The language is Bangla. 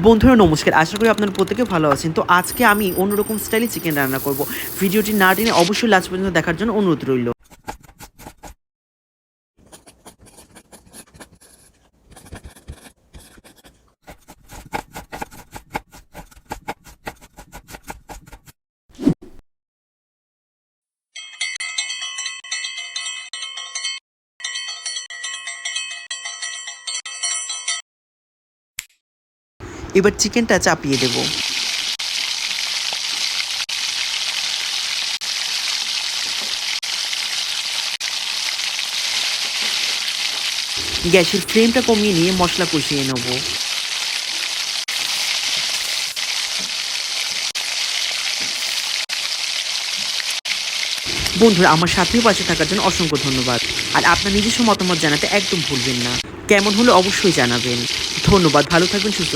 বন্ধুরা নমস্কার, আশা করি আপনারা প্রত্যেকে ভালো আছেন। তো আজকে আমি অন্যরকম স্টাইলে চিকেন রান্না করব। ভিডিওটি না টেনে অবশ্যই লাস্ট পর্যন্ত দেখার জন্য অনুরোধ রইল। এবার চিকেনটা চাপিয়ে দেব। গ্যাসের ফ্লেমটা কমিয়ে নিয়ে মশলা কষিয়ে নেব। বন্ধুরা আমার সাথেও পাশে থাকার জন্য অসংখ্য ধন্যবাদ। আর আপনার নিজস্ব মতামত জানাতে একদম ভুলবেন না। কেমন হলো অবশ্যই জানাবেন। ধন্যবাদ, ভালো থাকবেন, সুস্থ